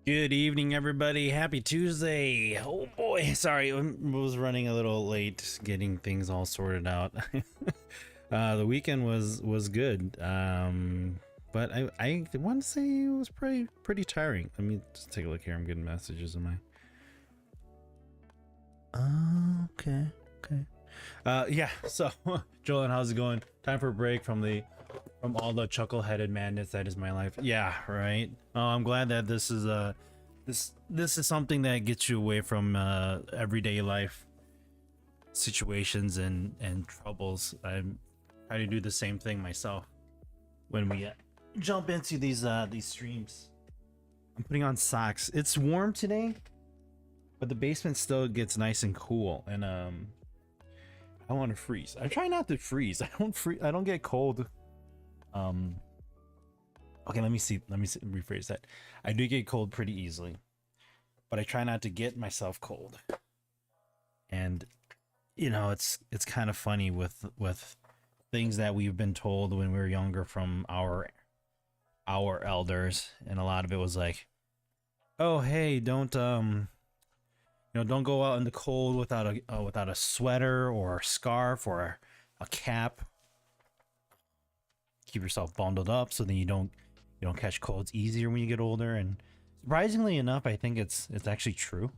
Good evening, everybody. Happy Tuesday. Oh boy, sorry, I was running a little late getting things all sorted out. The weekend was good, but I want to say it was pretty tiring. Let me just take a look here. I'm getting messages in my. Okay, okay. Yeah. So, Joel, how's it going? Time for a break from all the chuckle-headed madness that is my life. Yeah, right. Oh, I'm glad that this is something that gets you away from everyday life situations and troubles. I try to do the same thing myself when we jump into these streams. I'm putting on socks. It's warm today, but the basement still gets nice and cool, and I don't want to freeze. I try not to freeze. I don't get cold. Okay, let me see. Rephrase that. I do get cold pretty easily, but I try not to get myself cold. And it's kind of funny with things that we've been told when we were younger from our elders, and a lot of it was like, "Oh, hey, don't go out in the cold without a sweater or a scarf or a cap. Keep yourself bundled up so then you don't catch colds easier when you get older." And surprisingly enough, I think it's actually true.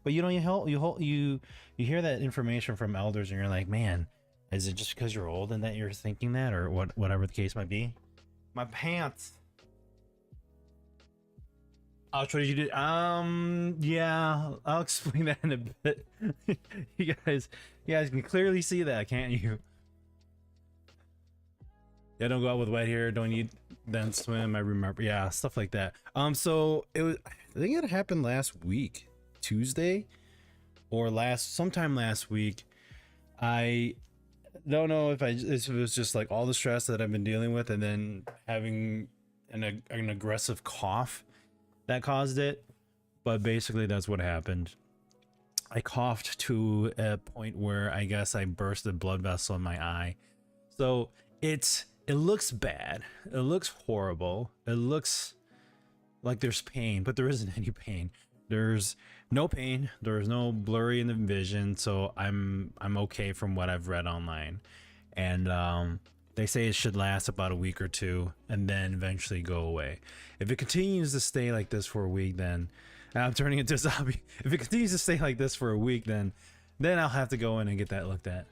But you hear that information from elders and you're like, man, is it just because you're old and that you're thinking that, or whatever the case might be? My pants. Oh, what did you do? Yeah, I'll explain that in a bit. you guys can clearly see that, can't you? Yeah, don't go out with wet hair. Don't eat, then swim. I remember, yeah, stuff like that. So I think it happened last week, Tuesday, or sometime last week. I don't know if it was just like all the stress that I've been dealing with, and then having an aggressive cough that caused it. But basically, that's what happened. I coughed to a point where I guess I burst a blood vessel in my eye. So it looks bad. It looks horrible. It looks like there's pain, but there isn't any pain. There's no pain. There's no blurry in the vision. So I'm okay from what I've read online. And they say it should last about a week or two and then eventually go away. If it continues to stay like this for a week, then I'm turning into a zombie. If it continues to stay like this for a week, then I'll have to go in and get that looked at.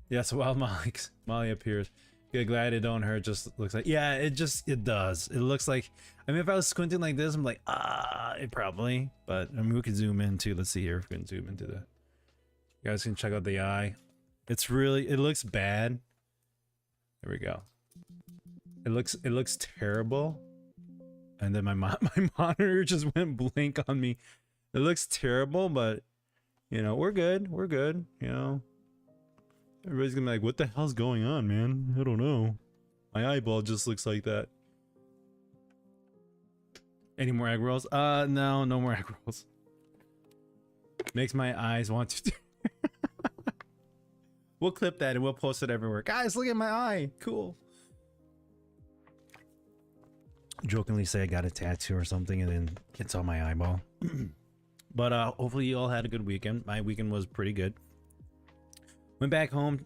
Yeah, so while Molly appears, yeah, glad it don't hurt. Just looks like, yeah, it does. It looks like, I mean, if I was squinting like this, I'm like, it probably. But I mean, we can zoom in too. Let's see here if we can zoom into the. You guys can check out the eye. It looks bad. There we go. It looks terrible. And then my monitor just went blank on me. It looks terrible, but we're good. We're good. Everybody's gonna be like, what the hell's going on, man? I don't know. My eyeball just looks like that. Any more egg rolls? No more egg rolls. Makes my eyes want to. We'll clip that and we'll post it everywhere. Guys, look at my eye. Cool. Jokingly say I got a tattoo or something and then it's on my eyeball. But hopefully you all had a good weekend. My weekend was pretty good. Went back home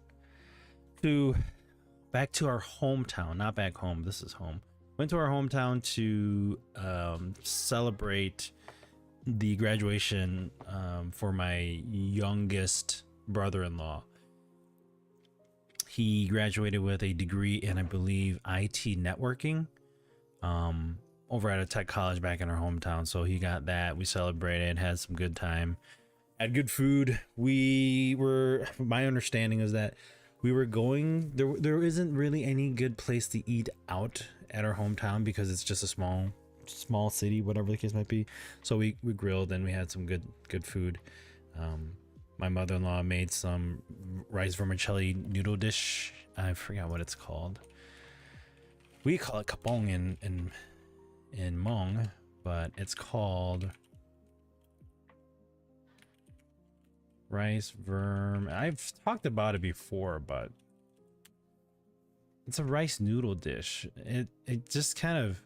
back to our hometown, not back home. This is home. Went to our hometown to celebrate the graduation for my youngest brother-in-law. He graduated with a degree in, I believe, IT networking over at a tech college back in our hometown. So he got that. We celebrated, had some good time. Had good food. My understanding is that we were going, there isn't really any good place to eat out at our hometown because it's just a small city, whatever the case might be. So we grilled and we had some good food. My mother-in-law made some rice vermicelli noodle dish. I forgot what it's called. We call it kapong in Hmong, but it's called rice verm. I've talked about it before, but it's a rice noodle dish. It just kind of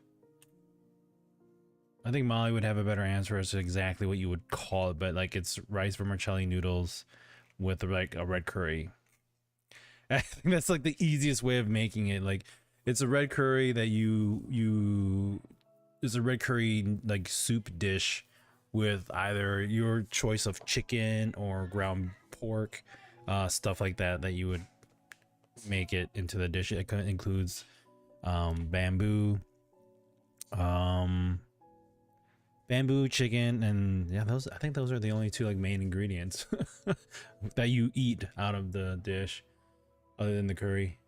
I think Molly would have a better answer as to exactly what you would call it, but like it's rice vermicelli noodles with like a red curry. I think that's like the easiest way of making it. Like it's a red curry that you is a red curry like soup dish with either your choice of chicken or ground pork, stuff like that that you would make it into the dish. It includes bamboo, bamboo, chicken, and yeah, those, I think those are the only two like main ingredients that you eat out of the dish, other than the curry.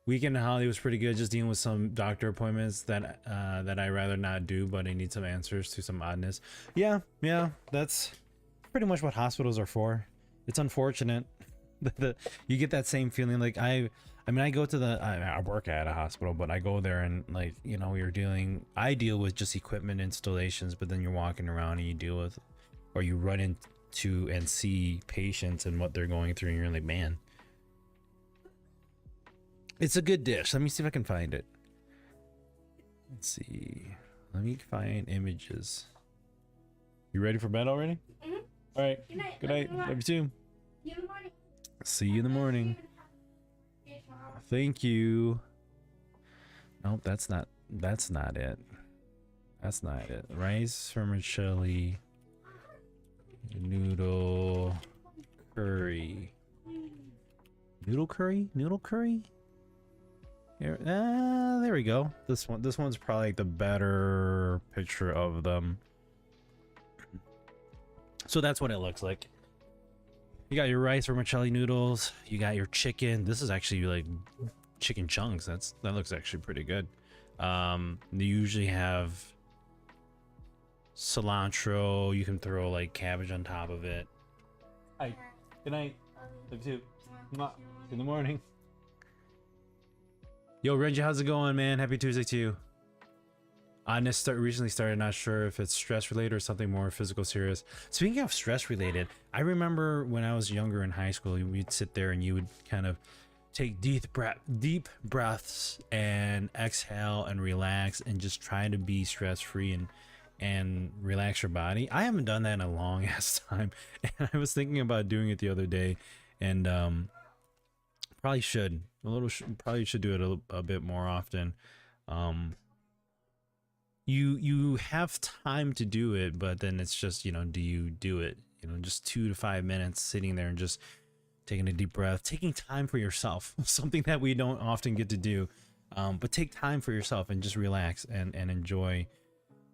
Weekend in Holly was pretty good, just dealing with some doctor appointments that that I rather not do, but I need some answers to some oddness. Yeah, that's pretty much what hospitals are for. It's unfortunate that you get that same feeling. Like I mean, I go to I work at a hospital, but I go there and like, you know, I deal with just equipment installations, but then you're walking around and you deal with, or you run into and see patients and what they're going through, and you're like, man, it's a good dish. Let me see if I can find it. Let's see. Let me find images. You ready for bed already? Mm-hmm. All right. Good night. Good night. Love you too. See you in the morning. See you in the morning. Thank you. Nope, that's not it. That's not it. Rice vermicelli noodle curry. Noodle curry? Here, there we go. This one's probably like the better picture of them. So that's what it looks like. You got your rice vermicelli noodles, you got your chicken. This is actually like chicken chunks. That looks actually pretty good. They usually have cilantro. You can throw like cabbage on top of it. Hi. Good night. Love you too. In the morning. Yo, Reggie, how's it going, man? Happy Tuesday to you. Oddness recently started, not sure if it's stress related or something more physical serious. Speaking of stress related, I remember when I was younger in high school, we'd sit there and you would kind of take deep breaths and exhale and relax and just try to be stress free and relax your body. I haven't done that in a long ass time, and I was thinking about doing it the other day, and probably should do it a bit more often. You have time to do it, but then it's just, you know, do you do it? You know, just 2 to 5 minutes sitting there and just taking a deep breath, taking time for yourself, something that we don't often get to do. But take time for yourself and just relax and enjoy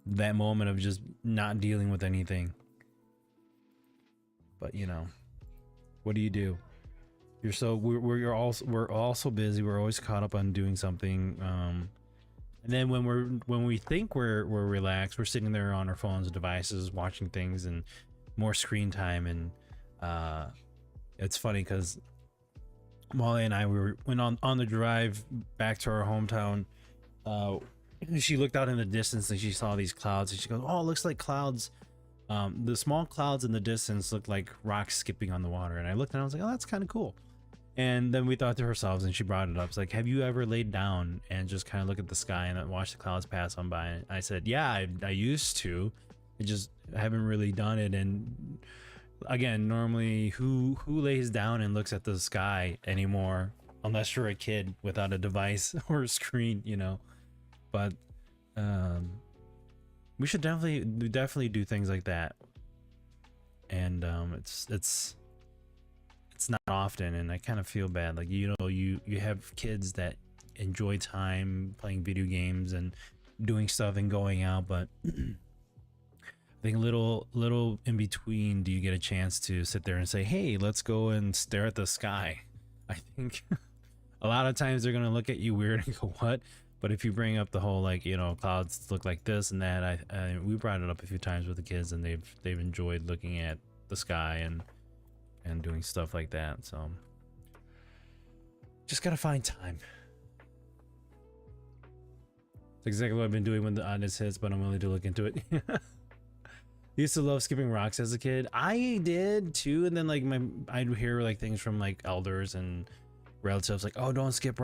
that moment of just not dealing with anything. But you know, what do? We're all so busy. We're always caught up on doing something. And then when we think we're relaxed, we're sitting there on our phones and devices watching things and more screen time. And it's funny because Molly and I went on the drive back to our hometown. She looked out in the distance and she saw these clouds and she goes, "Oh, it looks like clouds." The small clouds in the distance looked like rocks skipping on the water. And I looked and I was like, "Oh, that's kind of cool." And then we thought to ourselves, and she brought it up. It's like, have you ever laid down and just kind of look at the sky and watch the clouds pass on by? And I said, yeah, I used to. I haven't really done it. And again, normally who lays down and looks at the sky anymore, unless you're a kid without a device or a screen, you know. But we should definitely do things like that. And it's not often, and I kind of feel bad. Like, you know, you have kids that enjoy time playing video games and doing stuff and going out, but I think little in between do you get a chance to sit there and say, hey, let's go and stare at the sky. I think a lot of times they're gonna look at you weird and go, what? But if you bring up the whole, like, you know, clouds look like this and that, we brought it up a few times with the kids, and they've enjoyed looking at the sky and doing stuff like that. So just gotta find time. It's exactly what I've been doing when the oddness hits, but I'm willing to look into it. Used to love skipping rocks as a kid. I did too, and then like I'd hear like things from like elders and relatives like, oh, don't skip